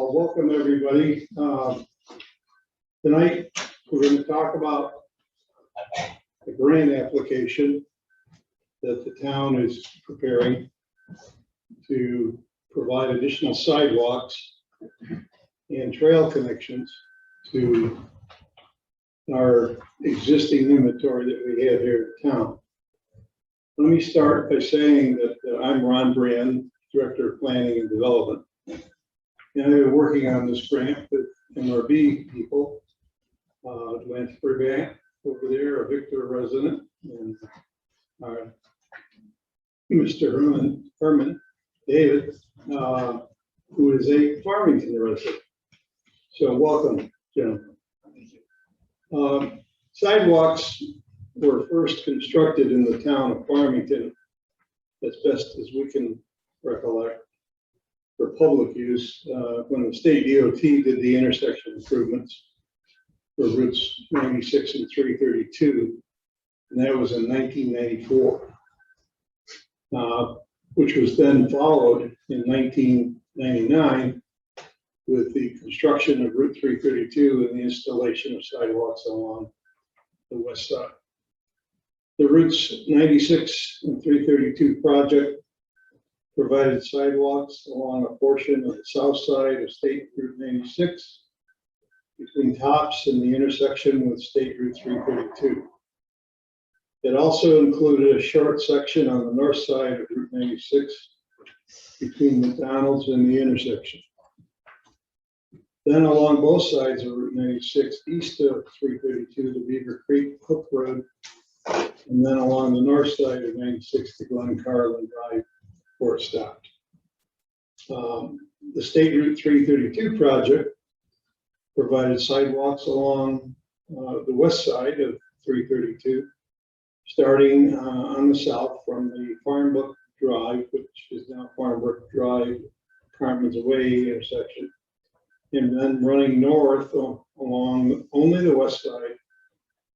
Welcome everybody. Tonight we're going to talk about the grant application that the town is preparing to provide additional sidewalks and trail connections to our existing inventory that we have here in town. Let me start by saying that I'm Ron Brand, Director of Planning and Development. And I've been working on this grant with MRB people, Lance Burbank over there, a Victor resident, and Mr. Herman David, who is a Farmington resident. So welcome, gentlemen. Sidewalks were first constructed in the town of Farmington, as best as we can recollect, for public use when the state DOT did the intersection improvements for routes 96 and 332, and that was in 1994, which was then followed in 1999 with the construction of Route 332 and the installation of sidewalks along the west side. The routes 96 and 332 project provided sidewalks along a portion of the south side of State Route 96 between Tops and the intersection with State Route 332. It also included a short section on the north side of Route 96 between McDonald's and the intersection. Then along both sides of Route 96 east of 332 to Beaver Creek Hook Road, and then along the north side of 96 to Glen Carlin Drive, where it stopped. The State Route 332 project provided sidewalks along the west side of 332, starting on the south from the Farmbrook Drive, which is now Farmbrook Drive, Carmen's Way intersection, and then running north along only the west side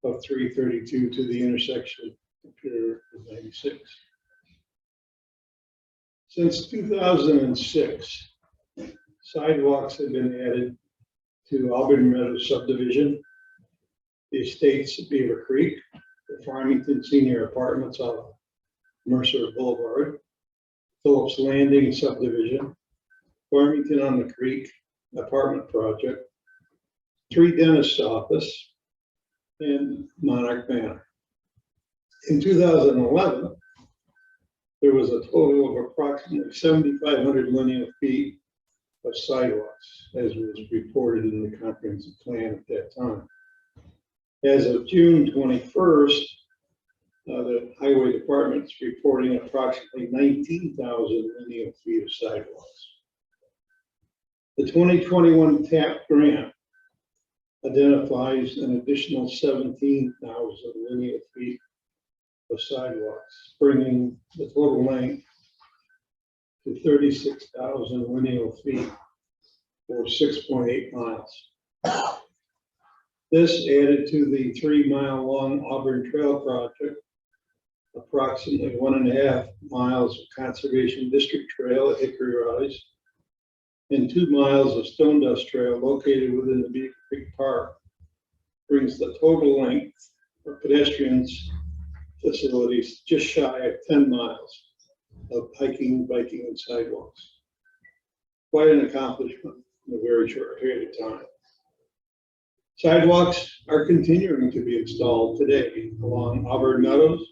of 332 to the intersection of 96. Since 2006, sidewalks have been added to Auburn Meadows subdivision, the estates of Beaver Creek, the Farmington Senior Apartments off Mercer Boulevard, Phillips Landing subdivision, Farmington on the Creek apartment project, 3 dentist office, and Monarch Manor. In 2011, there was a total of approximately 7,500 linear feet of sidewalks, as was reported in the comprehensive plan at that time. As of June 21st, the Highway Department is reporting approximately 19,000 linear feet of sidewalks. The 2021 TAP grant identifies an additional 17,000 linear feet of sidewalks, bringing the total length to 36,000 linear feet, or 6.8 miles. This added to the 3-mile-long Auburn Trail project, approximately 1.5 miles of Conservation District Trail at Hickory Rise, and 2 miles of Stone Dust Trail located within the Beaver Creek Park, brings the total length for pedestrians facilities just shy of 10 miles of hiking, biking, and sidewalks. Quite an accomplishment in a very short period of time. Sidewalks are continuing to be installed today along Auburn Meadows,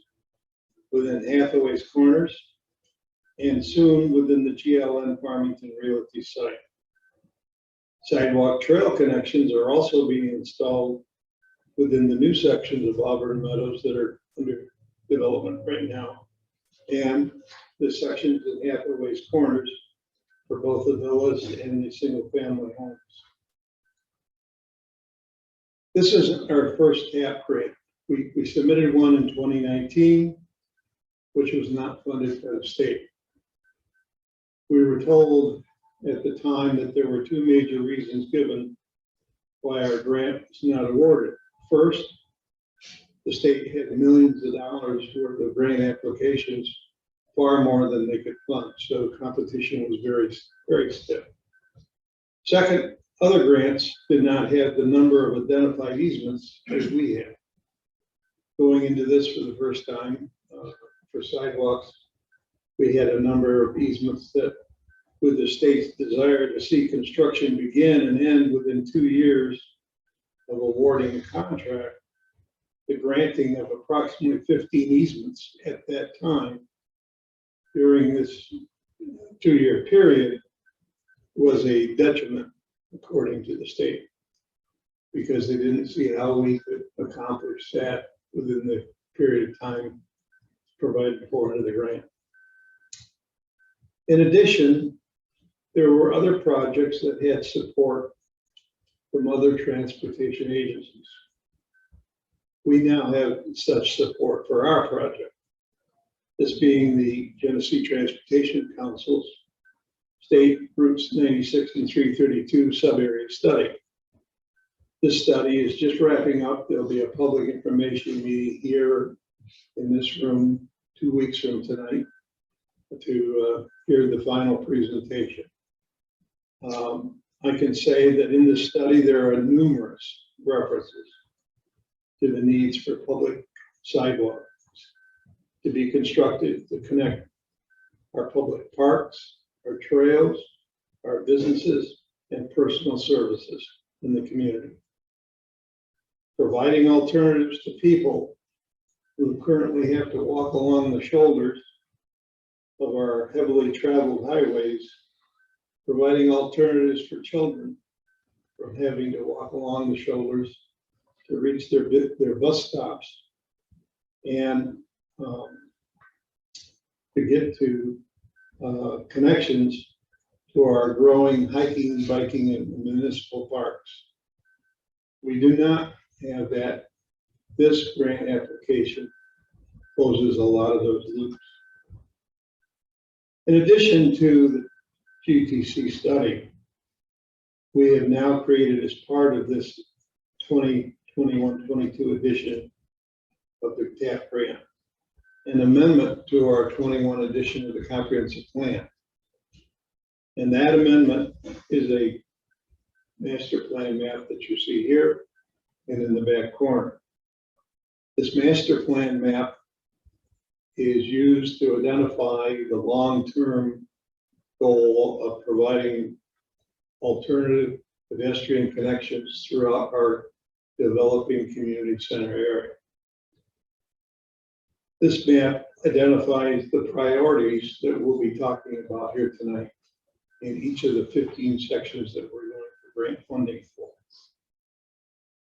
within Hathaway's Corners, and soon within the GLN Farmington Realty site. Sidewalk trail connections are also being installed within the new sections of Auburn Meadows that are under development right now, and the sections in Hathaway's Corners for both the villas and the single-family homes. This isn't our first TAP grant. We submitted one in 2019, which was not funded by the state. We were told at the time that there were 2 major reasons given why our grant was not awarded. First, the state had millions of dollars worth of grant applications, far more than they could fund, so competition was very, very stiff. Second, other grants did not have the number of identified easements as we have. Going into this for the first time, for sidewalks, we had a number of easements that, with the state's desire to see construction begin and end within 2 years of awarding a contract, the granting of approximately 15 easements at that time during this 2-year period was a detriment, according to the state, because they didn't see how we could accomplish that within the period of time provided for under the grant. In addition, there were other projects that had support from other transportation agencies. We now have such support for our project, this being the Genesee Transportation Council's State Routes 96 and 332 sub-area study. This study is just wrapping up. There'll be a public information meeting here in this room 2 weeks from tonight to hear the final presentation. I can say that in this study, there are numerous references to the needs for public sidewalks to be constructed to connect our public parks, our trails, our businesses, and personal services in the community. Providing alternatives to people who currently have to walk along the shoulders of our heavily traveled highways, providing alternatives for children from having to walk along the shoulders to reach their bus stops and to get to connections to our growing hiking, biking, and municipal parks. We do not have that. This grant application closes a lot of those loops. In addition to the GTC study, we have now created, as part of this 2021-22 edition of the TAP grant, an amendment to our 21 edition of the comprehensive plan. And that amendment is a master plan map that you see here and in the back corner. This master plan map is used to identify the long-term goal of providing alternative pedestrian connections throughout our developing community center area. This map identifies the priorities that we'll be talking about here tonight in each of the 15 sections that we're going for grant funding for.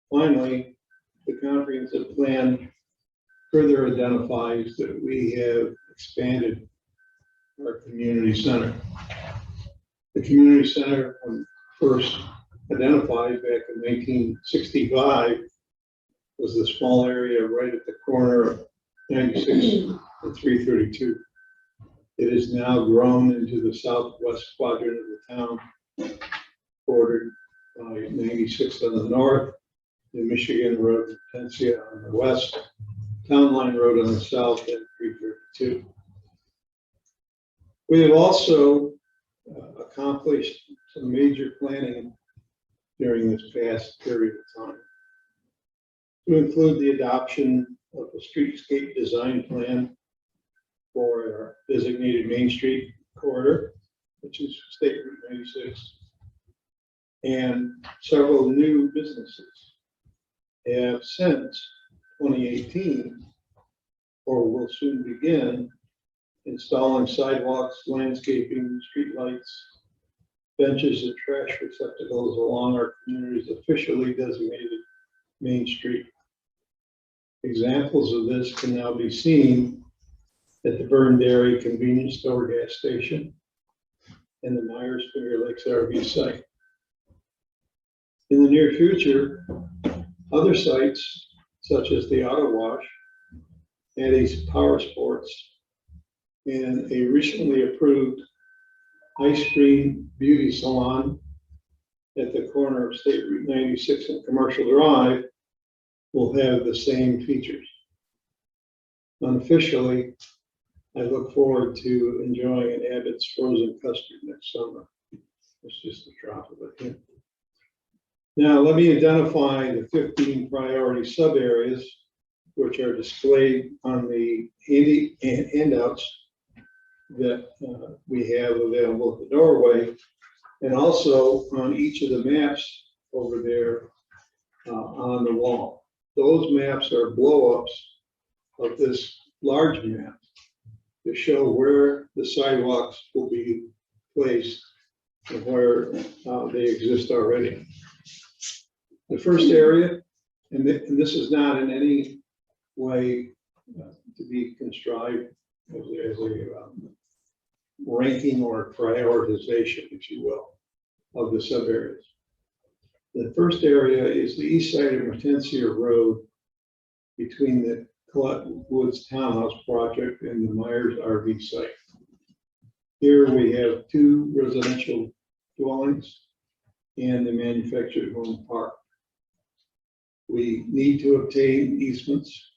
Finally, the comprehensive plan further identifies that we have expanded our community center. The community center, when first identified back in 1965, was the small area right at the corner of 96 and 332. It has now grown into the southwest quadrant of the town, bordered by 96 on the north, the Michigan Road and Pennsylvania on the west, Town Line Road on the south, and 332. We have also accomplished some major planning during this past period of time, to include the adoption of a streetscape design plan for our designated Main Street corridor, which is State Route 96, and several new businesses have since 2018, or will soon begin, installing sidewalks, landscaping, streetlights, benches, and trash receptacles along our community's officially designated Main Street. Examples of this can now be seen at the Burn Dairy convenience store gas station and the Myers Finger Lakes RV site. In the near future, other sites such as the Auto Wash, Addie's Power Sports, and a recently approved ice cream beauty salon at the corner of State Route 96 and Commercial Drive will have the same features. Unofficially, I look forward to enjoying an Abbott's frozen custard next summer. It's just a drop of a hint. Now, let me identify the 15 priority sub areas, which are displayed on the handouts that we have available at the doorway, and also on each of the maps over there on the wall. Those maps are blow-ups of this large map to show where the sidewalks will be placed and where they exist already. The first area, and this is not in any way to be contrived as a ranking or prioritization, if you will, of the sub areas. The first area is the east side of Hortensia Road between the Collette Woods Townhouse project and the Myers RV site. Here we have 2 residential dwellings and the manufactured home park. We need to obtain easements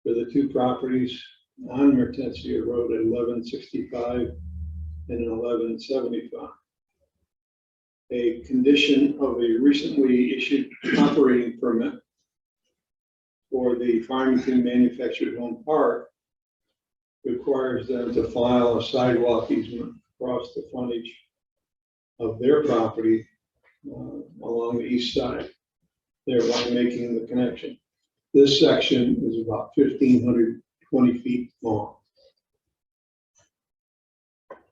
for the 2 properties on Hortensia Road at 1165 and 1175. A condition of a recently issued operating permit for the Farmington manufactured home park requires them to file a sidewalk easement across the frontage of their property along the east side, thereby making the connection. This section is about 1,520 feet long.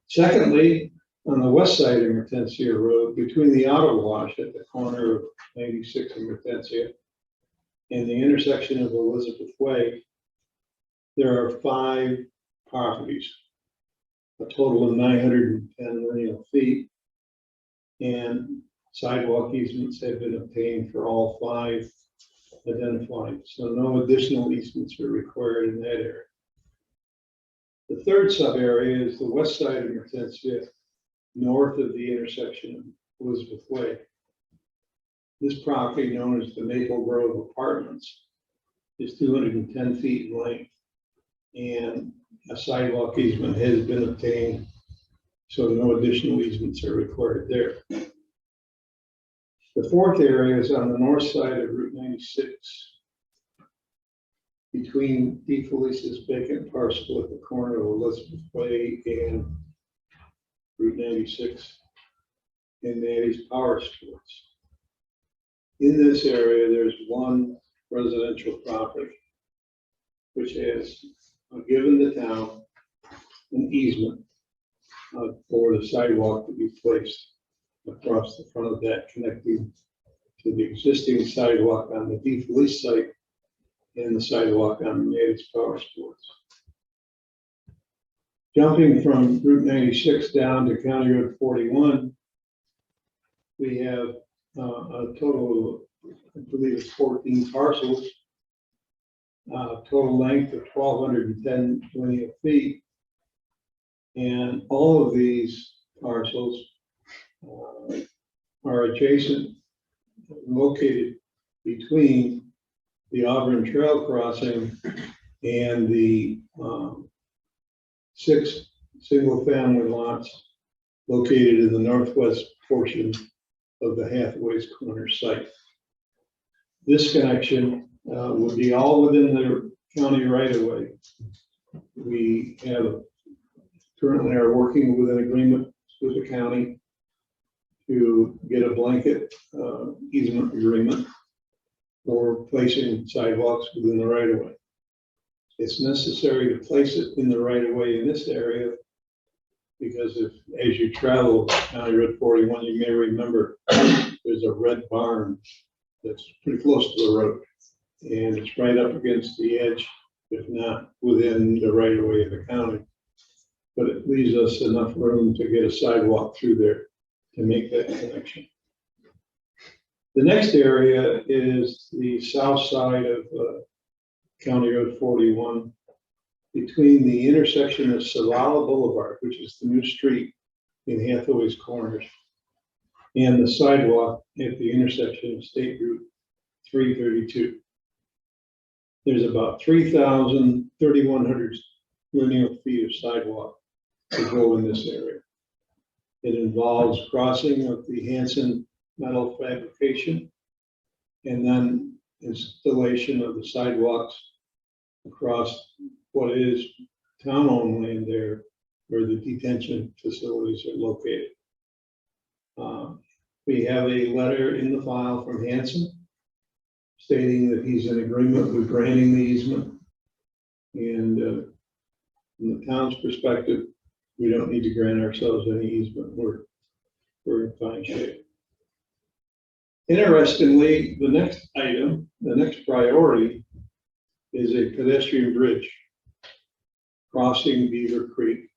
Secondly, on the west side of Hortensia Road, between the auto wash at the corner of 96 and Hortensia and the intersection of Elizabeth Way, there are 5 properties, a total of 910 lineal feet, and sidewalk easements have been obtained for all 5 identified, so no additional easements are required in that area. The third sub area is the west side of Hortensia, north of the intersection of Elizabeth Way. This property, known as the Maple Grove Apartments, is 210 feet in length, and a sidewalk easement has been obtained, so no additional easements are required there. The fourth area is on the north side of Route 96, between DeFelice's vacant parcel at the corner of Elizabeth Way and Route 96, and Maddie's Power Sports. In this area, there's 1 residential property, which has given the town an easement for the sidewalk to be placed across the front of that, connecting to the existing sidewalk on the DeFelice site and the sidewalk on Maddie's Power Sports. Jumping from Route 96 down to County Road 41, we have a total of, I believe it's 14 parcels, total length of 1,210 linear feet. And all of these parcels are adjacent, located between the Auburn Trail crossing and the 6 single-family lots located in the northwest portion of the Hathaway's Corner site. This connection would be all within the county right-of-way. We have currently are working with an agreement with the county to get a blanket easement agreement for placing sidewalks within the right-of-way. It's necessary to place it in the right-of-way in this area because as you travel County Road 41, you may remember there's a red barn that's pretty close to the road, and it's right up against the edge, if not within the right-of-way of the county. But it leaves us enough room to get a sidewalk through there to make that connection. The next area is the south side of County Road 41, between the intersection of Savala Boulevard, which is the new street in Hathaway's Corners, and the sidewalk at the intersection of State Route 332. There's about 3,100 linear feet of sidewalk to go in this area. It involves crossing of the Hanson metal fabrication and then installation of the sidewalks across what is town-owned land there where the detention facilities are located. We have a letter in the file from Hanson stating that he's in agreement with granting the easement. And from the town's perspective, we don't need to grant ourselves any easement. We're in fine shape. Interestingly, the next item, the next priority is a pedestrian bridge crossing Beaver Creek,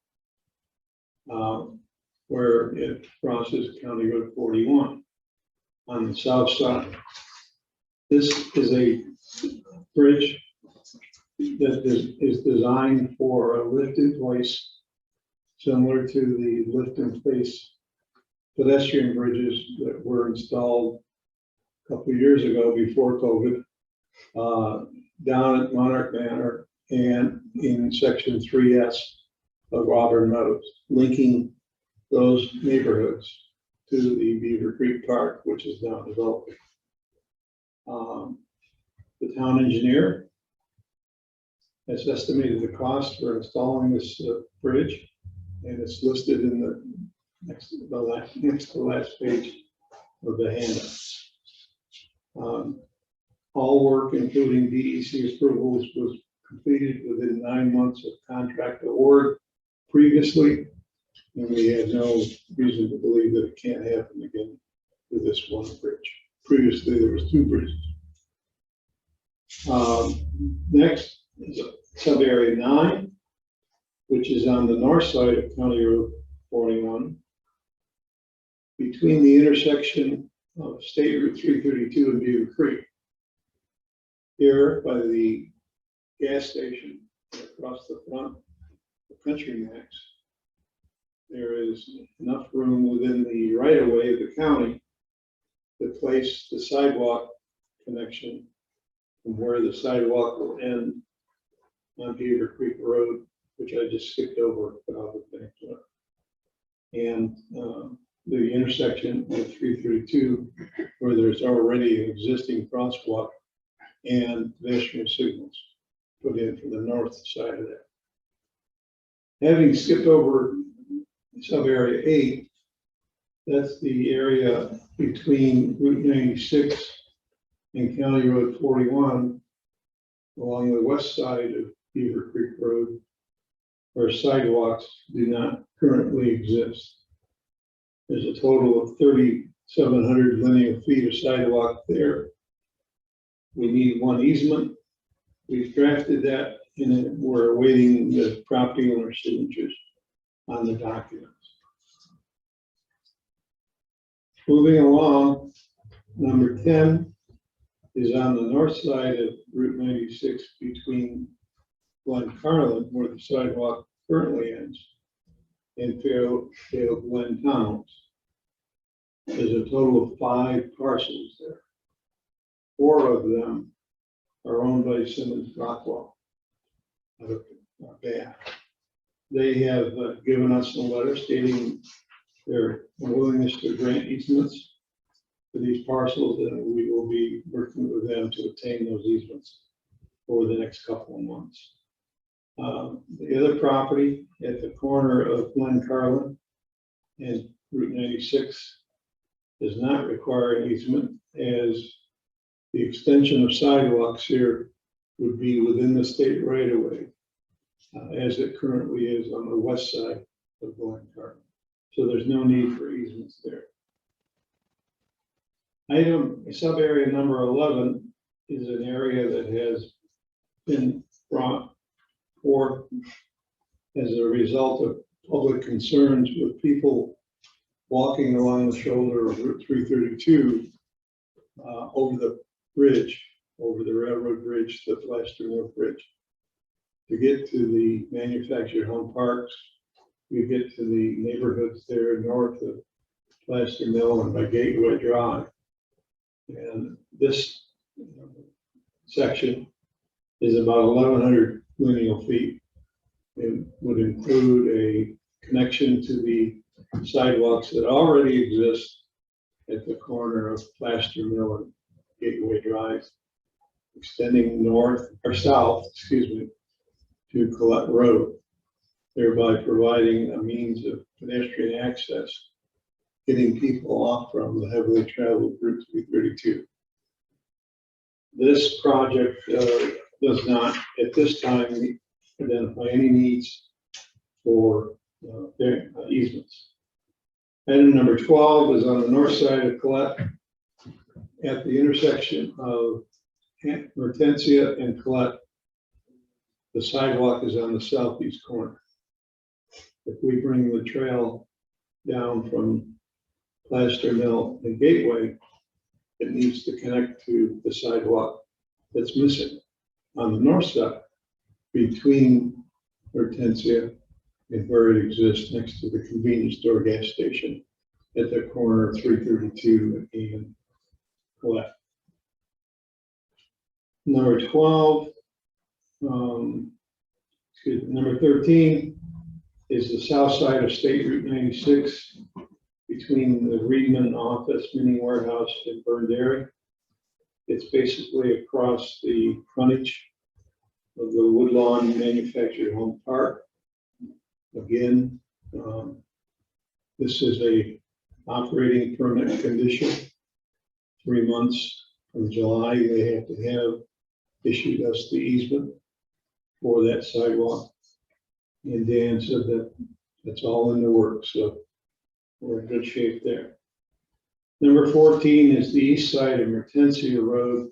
where it crosses County Road 41 on the south side. This is a bridge that is designed for a lift in place, similar to the lift in place pedestrian bridges that were installed a couple of years ago before COVID, down at Monarch Manor and in section 3S of Auburn Meadows, linking those neighborhoods to the Beaver Creek Park, which is now developing. The town engineer has estimated the cost for installing this bridge, and it's listed in the next to last page of the handout. All work, including DEC approvals, was completed within 9 months of contract award previously, and we had no reason to believe that it can't happen again with this one bridge. Previously, there was 2 bridges. Next is sub-area 9, which is on the north side of County Road 41, between the intersection of State Route 332 and Beaver Creek. Here by the gas station across the front of Country Max, there is enough room within the right-of-way of the county to place the sidewalk connection from where the sidewalk will end on Beaver Creek Road, which I just skipped over, but I'll get back to it. And the intersection of 332, where there's already an existing crosswalk and pedestrian signals put in for the north side of that. Having skipped over sub-area 8, that's the area between Route 96 and County Road 41 along the west side of Beaver Creek Road, where sidewalks do not currently exist. There's a total of 3,700 linear feet of sidewalk there. We need 1 easement. We've drafted that, and we're awaiting the property owner signatures on the documents. Moving along, number 10 is on the north side of Route 96 between Glen Carlin, where the sidewalk currently ends, and Fairfield Glen Towns. There's a total of 5 parcels there. 4 of them are owned by Simmons Rockwell out of Bath. They have given us a letter stating their willingness to grant easements for these parcels, and we will be working with them to obtain those easements over the next couple of months. The other property at the corner of Glen Carlin and Route 96 does not require an easement, as the extension of sidewalks here would be within the state right-of-way, as it currently is on the west side of Glen Carlin. So there's no need for easements there. Item sub-area number 11 is an area that has been brought forth as a result of public concerns with people walking along the shoulder of Route 332 over the bridge, over the railroad bridge, the Plaster Mill Bridge. To get to the manufactured home parks, you get to the neighborhoods there north of Plaster Mill and by Gateway Drive. And this section is about 1,100 lineal feet. It would include a connection to the sidewalks that already exist at the corner of Plaster Mill and Gateway Drive, extending north or south, to Collette Road, thereby providing a means of pedestrian access, getting people off from the heavily traveled Route 332. This project does not, at this time, identify any needs for easements. Item number 12 is on the north side of Collette at the intersection of Hortensia and Collette. The sidewalk is on the southeast corner. If we bring the trail down from Plaster Mill and Gateway, it needs to connect to the sidewalk that's missing on the north side between Hortensia and where it exists next to the convenience store gas station at the corner of 332 and Collette. Number 12, number 13 is the south side of State Route 96 between the Reedman office, mini warehouse, and Burned Area. It's basically across the frontage of the Woodlawn Manufactured Home Park. Again, this is a operating permit condition. 3 months from July, they have to have issued us the easement for that sidewalk. And Dan said that that's all in the works, so we're in good shape there. Number 14 is the east side of Hortensia Road,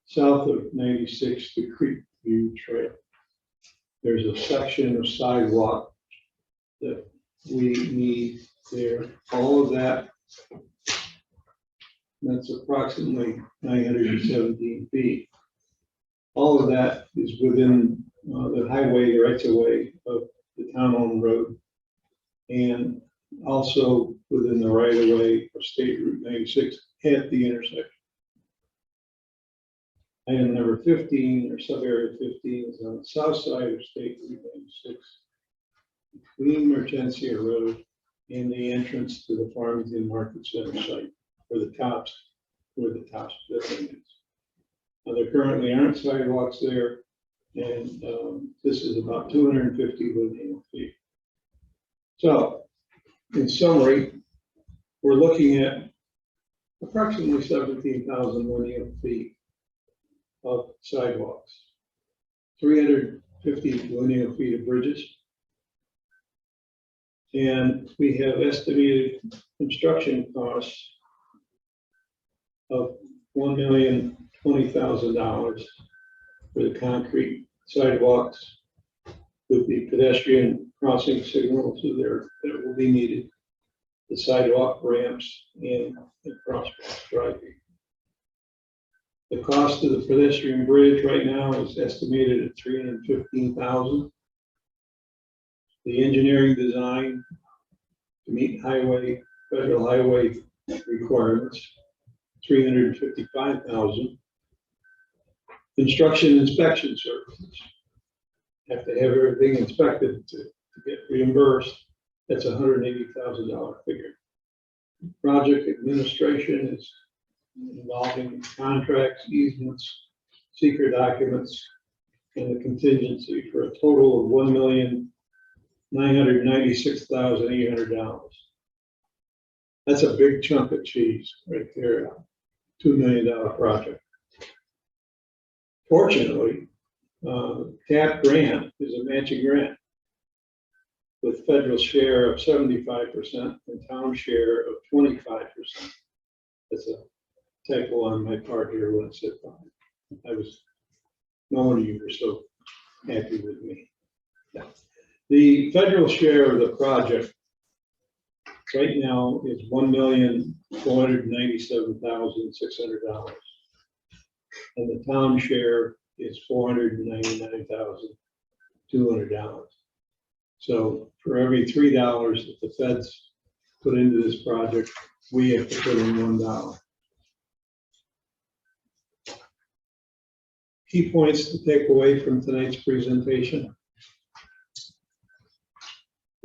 south of 96, the Creek View Trail. There's a section of sidewalk that we need there. All of that, that's approximately 917 feet. All of that is within the highway, the rights of way of the town-owned road, and also within the right of way of State Route 96 at the intersection. Item number 15, or sub-area 15, is on the south side of State Route 96, between Hortensia Road and the entrance to the Farmington Market Center site, where the tops building is. Now, there currently aren't sidewalks there, and this is about 250 linear feet. So, in summary, we're looking at approximately 17,000 linear feet of sidewalks, 350 linear feet of bridges, and we have estimated construction costs of $1,020,000 for the concrete sidewalks with the pedestrian crossing signals that will be needed, the sidewalk ramps, and the crosswalk striping. The cost of the pedestrian bridge right now is estimated at $315,000. The engineering design to meet federal highway requirements, $355,000. Construction inspection services. Have to have everything inspected to get reimbursed. That's a $180,000 figure. Project administration is involving contracts, easements, secret documents, and the contingency for a total of $1,996,800. That's a big chunk of cheese right there. $2 million project. Fortunately, TAP grant is a matching grant with federal share of 75% and town share of 25%. That's a typo on my part here when I said 5. No wonder you were so happy with me. Yeah. The federal share of the project right now is $1,497,600, and the town share is $499,200. So for every $3 that the feds put into this project, we have to put in $1. Key points to take away from tonight's presentation.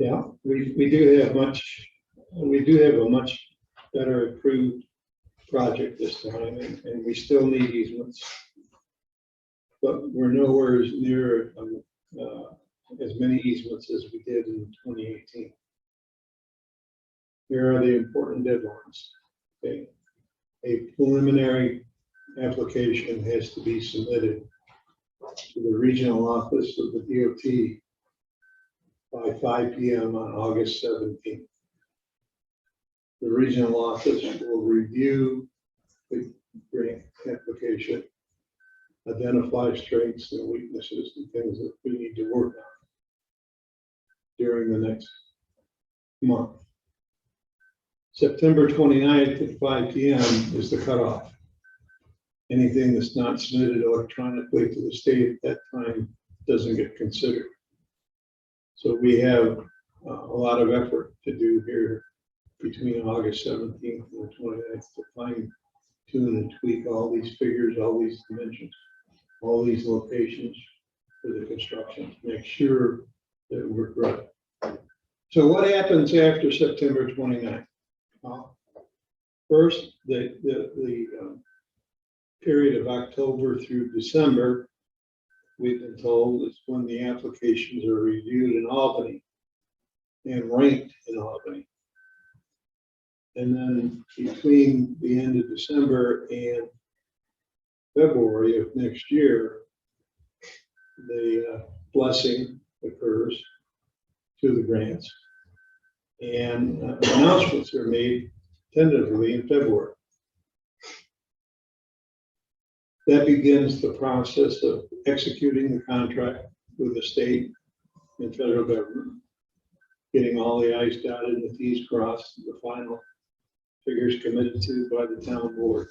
Yeah, we do have a much better approved project this time, and we still need easements. But we're nowhere near as many easements as we did in 2018. Here are the important deadlines. Okay. A preliminary application has to be submitted to the regional office of the DOT by 5 p.m. on August 17th. The regional office will review the grant application, identify strengths and weaknesses and things that we need to work on during the next month. September 29th at 5 p.m. is the cutoff. Anything that's not submitted electronically to the state at that time doesn't get considered. So we have a lot of effort to do here between August 17th and the 29th to fine tune and tweak all these figures, all these dimensions, all these locations for the construction, make sure that we're correct. So what happens after September 29th? First, the period of October through December, we've been told, is when the applications are reviewed in Albany and ranked in Albany. And then between the end of December and February of next year, the blessing occurs to the grants, and announcements are made tentatively in February. That begins the process of executing the contract with the state and federal government, getting all the I's dotted and the T's crossed, the final figures committed to by the town board.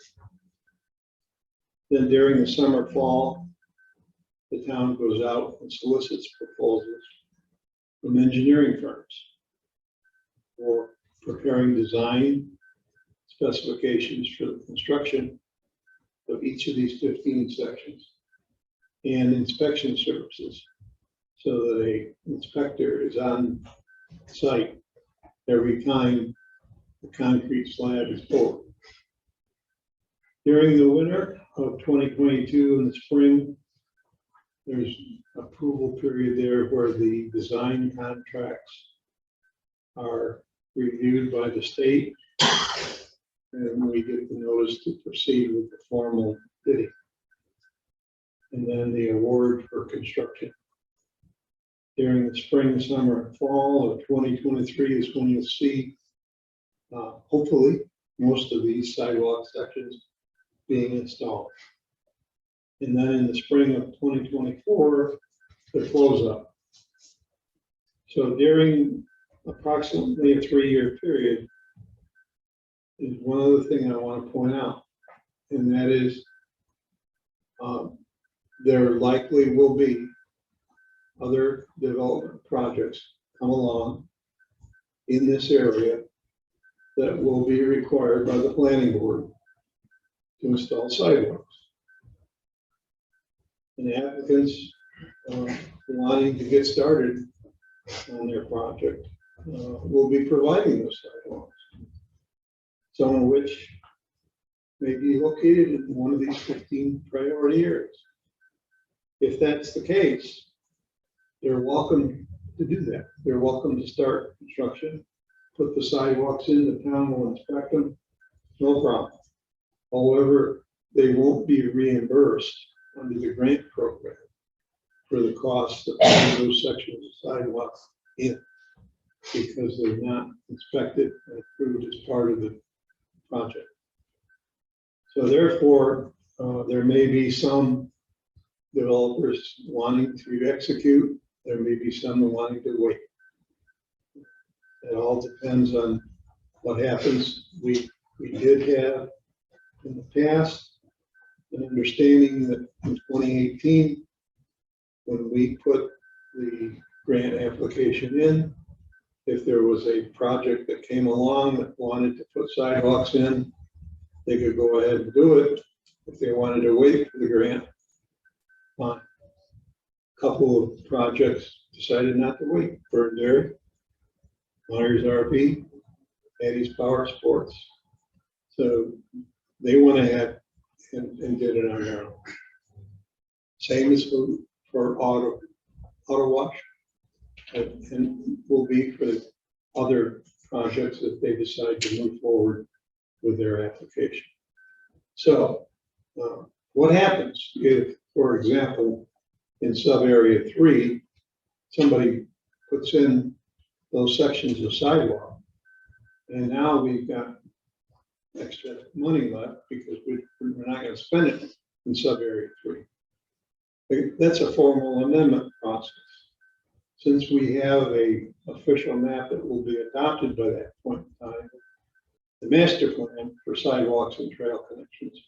Then during the summer, fall, the town goes out and solicits proposals from engineering firms for preparing design specifications for the construction of each of these 15 sections and inspection services, so that an inspector is on site every time the concrete slab is poured. During the winter of 2022 and the spring, there's approval period there where the design contracts are reviewed by the state, and we get the notice to proceed with the formal bidding. And then the award for construction. During the spring, summer, and fall of 2023 is when you'll see, hopefully, most of these sidewalk sections being installed. And then in the spring of 2024, the closeout. So during approximately a 3-year period, is one other thing I want to point out, and that is there likely will be other development projects come along in this area that will be required by the planning board to install sidewalks. And applicants wanting to get started on their project will be providing those sidewalks, some of which may be located in one of these 15 priority areas. If that's the case, they're welcome to do that. They're welcome to start construction, put the sidewalks in, the town will inspect them, no problem. However, they won't be reimbursed under the grant program for the cost of putting those sections of sidewalks in, because they're not inspected and approved as part of the project. So therefore, there may be some developers wanting to execute, there may be some wanting to wait. It all depends on what happens. We did have in the past an understanding that in 2018, when we put the grant application in, if there was a project that came along that wanted to put sidewalks in, they could go ahead and do it. If they wanted to wait for the grant, fine. A couple of projects decided not to wait. Burndale Myers RV, Eddie's Power Sports. So they went ahead and did it on their own. Same as for auto wash, and will be for other projects if they decide to move forward with their application. So what happens if, for example, in sub-area 3, somebody puts in those sections of sidewalk, and now we've got extra money left because we're not going to spend it in sub-area 3. That's a formal amendment process. Since we have a official map that will be adopted by that point in time, the master plan for sidewalks and trail connections.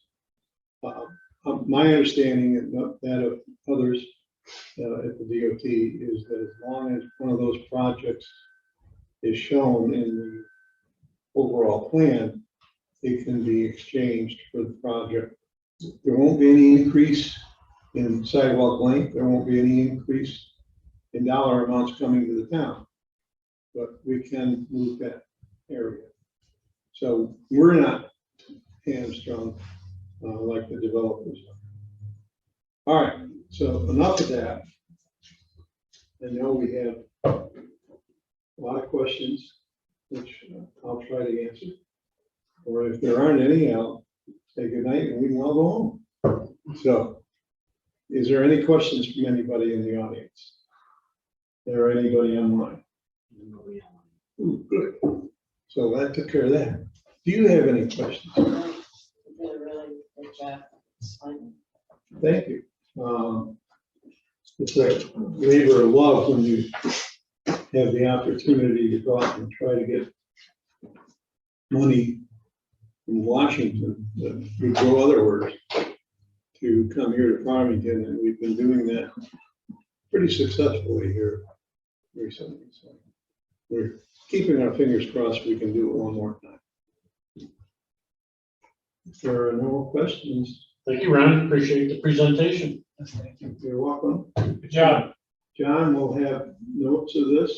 My understanding and that of others at the DOT is that as long as one of those projects is shown in the overall plan, it can be exchanged for the project. There won't be any increase in sidewalk length. There won't be any increase in dollar amounts coming to the town, but we can move that area. So we're not hamstrung like the developers are. All right, so enough of that. I know we have a lot of questions, which I'll try to answer. Or if there aren't any, I'll say goodnight and we can all go home. So, is there any questions from anybody in the audience? Or anybody online? Ooh, good. So that took care of that. Do you have any questions? Thank you. It's a labor of love when you have the opportunity to go out and try to get money from Washington, that would go other words, to come here to Farmington, and we've been doing that pretty successfully here recently. So we're keeping our fingers crossed we can do it one more time. If there are no more questions. Thank you, Ron. Appreciate the presentation. You're welcome. Good job. John will have notes of this.